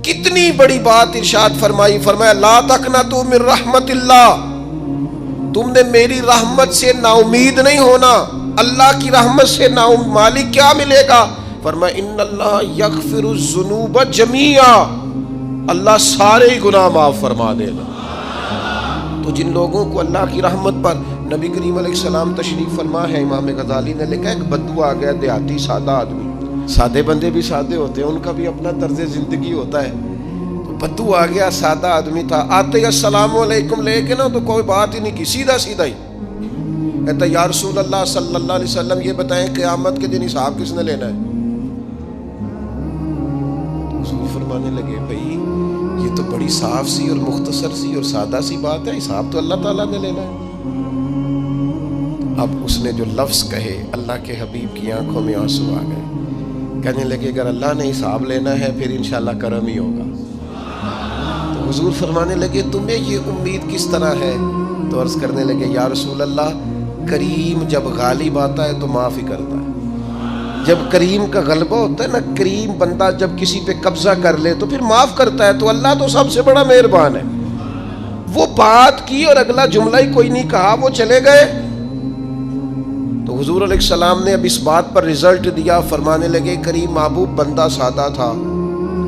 کتنی بڑی بات ارشاد فرمائی، فرمایا لا تقنطوا من رحمت اللہ، تم نے میری رحمت سے نا امید نہیں ہونا۔ اللہ کی رحمت سے نا مالک کیا ملے گا؟ فرمایا ان اللہ یغفر الذنوب جمیعا، اللہ سارے گناہ معاف فرما دے گا۔ تو جن لوگوں کو اللہ کی رحمت پر نبی کریم علیہ السلام تشریف فرما ہے، امام غزالی نے لکھا ایک بدو آ گیا، دیہاتی سادہ آدمی، سادے بندے بھی سادے ہوتے ہیں، ان کا بھی اپنا طرز زندگی ہوتا ہے۔ تو بدو آ گیا، سادہ آدمی تھا، آتے ہی السلام علیکم لے کے نا تو کوئی بات ہی نہیں کی، سیدھا سیدھا ہی کہتا یا رسول اللہ صلی اللہ علیہ وسلم یہ بتائیں قیامت کے دن حساب کس نے لینا ہے؟ حضور فرمانے لگے بھائی یہ تو بڑی صاف سی اور مختصر سی اور سادہ سی بات ہے، حساب تو اللہ تعالیٰ نے لینا ہے۔ اب اس نے جو لفظ کہے اللہ کے حبیب کی آنکھوں میں آنسو آ گئے، کہنے لگے اگر اللہ نے حساب لینا ہے پھر انشاءاللہ کرم ہی ہوگا۔ تو حضور فرمانے لگے تمہیں یہ امید کس طرح ہے؟ تو عرض کرنے لگے یا رسول اللہ کریم جب غالب آتا ہے تو معاف ہی کرتا ہے۔ جب کریم کا غلبہ ہوتا ہے نا، کریم بندہ جب کسی پہ قبضہ کر لے تو پھر معاف کرتا ہے، تو اللہ تو سب سے بڑا مہربان ہے۔ وہ بات کی اور اگلا جملہ ہی کوئی نہیں کہا، وہ چلے گئے۔ تو حضور علیہ السلام نے اب اس بات پر رزلٹ دیا، فرمانے لگے کریم محبوب بندہ سادہ تھا،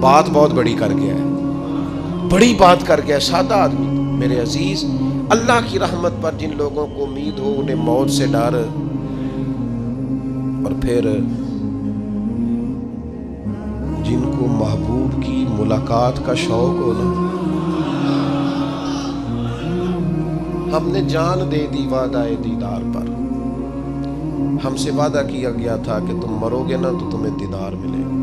بات بہت بڑی کر گیا ہے، بڑی بات کر گیا، سادہ آدمی۔ میرے عزیز، اللہ کی رحمت پر جن لوگوں کو امید ہو، انہیں موت سے ڈر اور پھر جن کو محبوب کی ملاقات کا شوق ہو نا، ہم نے جان دے دی وعدہ دیدار پر، ہم سے وعدہ کیا گیا تھا کہ تم مرو گے نا تو تمہیں دیدار ملے گا،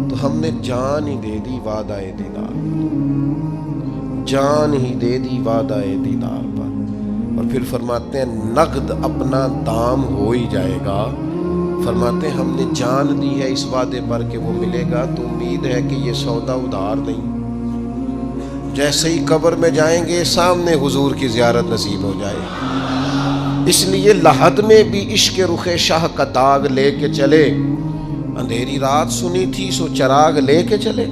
تو ہم نے جان ہی دے دی وعدہ دیدار پر، جان ہی دے دی وعدہ دیدار پر۔ اور پھر فرماتے ہیں نقد اپنا دام ہو ہی جائے گا، فرماتے ہیں ہم نے جان دی ہے اس وعدے پر کہ وہ ملے گا، تو امید ہے کہ یہ سودا ادھار نہیں۔ جیسے ہی قبر میں جائیں گے سامنے حضور کی زیارت نصیب ہو جائے گی۔ اس لیے لحد میں بھی عشق رخ شاہ کا داغ لے کے چلے، اندھیری رات سنی تھی سو چراغ لے کے چلے۔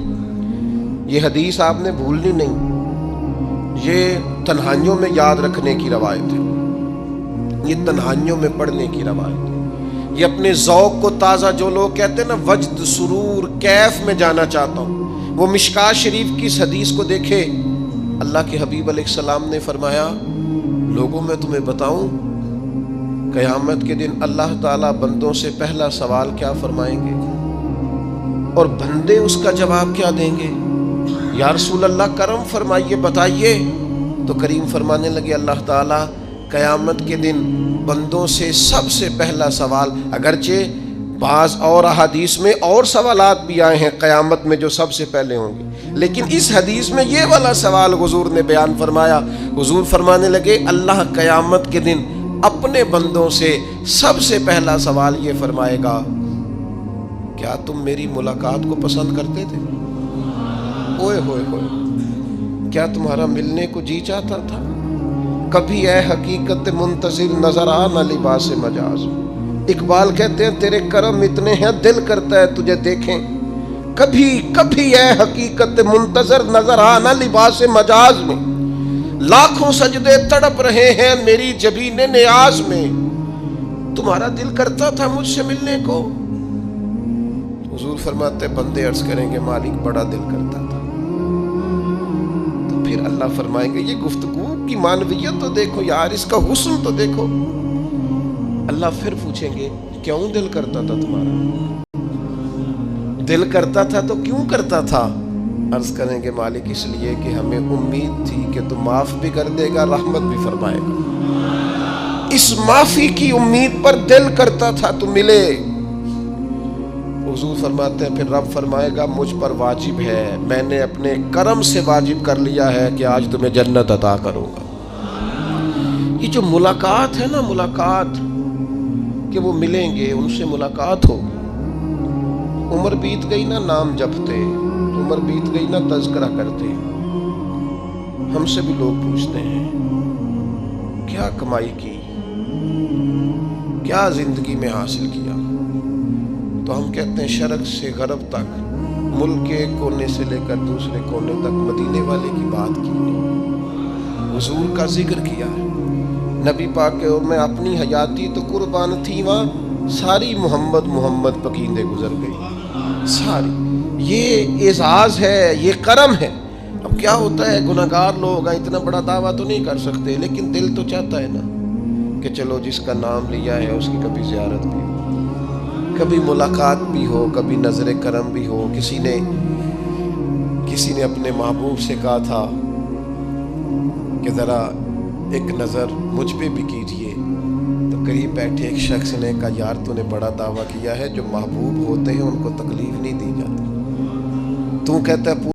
یہ حدیث آپ نے بھولنی نہیں، یہ تنہائیوں میں یاد رکھنے کی روایت ہے، یہ تنہائیوں میں پڑھنے کی روایت ہے۔ یہ اپنے ذوق کو تازہ، جو لوگ کہتے ہیں نا وجد سرور کیف میں جانا چاہتا ہوں، وہ مشکات شریف کی اس حدیث کو دیکھے۔ اللہ کے حبیب علیہ السلام نے فرمایا لوگوں میں تمہیں بتاؤں قیامت کے دن اللہ تعالیٰ بندوں سے پہلا سوال کیا فرمائیں گے اور بندے اس کا جواب کیا دیں گے؟ یا رسول اللہ کرم فرمائیے، بتائیے۔ تو کریم فرمانے لگے اللہ تعالیٰ قیامت کے دن بندوں سے سب سے پہلا سوال، اگرچہ بعض اور احادیث میں اور سوالات بھی آئے ہیں قیامت میں جو سب سے پہلے ہوں گے، لیکن اس حدیث میں یہ والا سوال حضور نے بیان فرمایا۔ حضور فرمانے لگے اللہ قیامت کے دن اپنے بندوں سے سب سے پہلا سوال یہ فرمائے گا کیا تم میری ملاقات کو پسند کرتے تھے؟ اوئے ہوئے ہوئے، کیا تمہارا ملنے کو جی چاہتا تھا؟ کبھی اے حقیقت منتظر نظر آ نہ لباس مجاز۔ اقبال کہتے ہیں تیرے کرم اتنے ہیں دل کرتا ہے تجھے دیکھیں، کبھی کبھی اے حقیقت منتظر نظر آ نہ لباس مجاز میں، لاکھوں سجدے تڑپ رہے ہیں میری جبین نیاز میں، تمہارا دل کرتا تھا مجھ سے ملنے کو؟ حضور فرماتے بندے عرض کریں گے مالک بڑا دل کرتا تھا۔ تو پھر اللہ فرمائیں گے یہ گفتگو کی معنویت تو دیکھو یار، اس کا حسن تو دیکھو۔ اللہ پھر پوچھیں گے کیوں دل کرتا تھا تمہارا؟ دل کرتا تھا تو کیوں کرتا تھا؟ عرض کریں گے مالک اس لیے کہ ہمیں امید تھی کہ تو معاف بھی کر دے گا، رحمت بھی فرمائے گا، اس معافی کی امید پر دل کرتا تھا تو ملے۔ حضور فرماتے ہیں پھر رب فرمائے گا مجھ پر واجب ہے، میں نے اپنے کرم سے واجب کر لیا ہے کہ آج تمہیں جنت عطا کروں گا۔ یہ جو ملاقات ہے نا، ملاقات کہ وہ ملیں گے، ان سے ملاقات ہوگی۔ عمر بیت گئی نا نام جپتے، عمر بیت گئی نا تذکرہ کرتے، ہم سے بھی لوگ پوچھتے ہیں کیا کمائی کی، کیا زندگی میں حاصل کیا، تو ہم کہتے ہیں شرق سے غرب تک ملک کے ایک کونے سے لے کر دوسرے کونے تک مدینے والے کی بات کی ہے، حضور کا ذکر کیا ہے۔ نبی پاک کے میں اپنی حیاتی تو قربان تھی، وہاں ساری محمد محمد پکیندے گزر گئی ساری۔ یہ اعزاز ہے، یہ کرم ہے۔ اب کیا ہوتا ہے، گناہگار لوگ ہیں، اتنا بڑا دعویٰ تو نہیں کر سکتے، لیکن دل تو چاہتا ہے نا کہ چلو جس کا نام لیا ہے اس کی کبھی زیارت بھی ہو، کبھی ملاقات بھی ہو، کبھی نظر کرم بھی ہو۔ کسی نے اپنے محبوب سے کہا تھا کہ ذرا ایک نظر مجھ پہ بھی کیجئے، تو قریب بیٹھے ایک شخص نے کہا یار تو نے بڑا دعویٰ کیا ہے، جو محبوب ہوتے ہیں ان کو تکلیف نہیں دی جاتی، تو کہتا ہے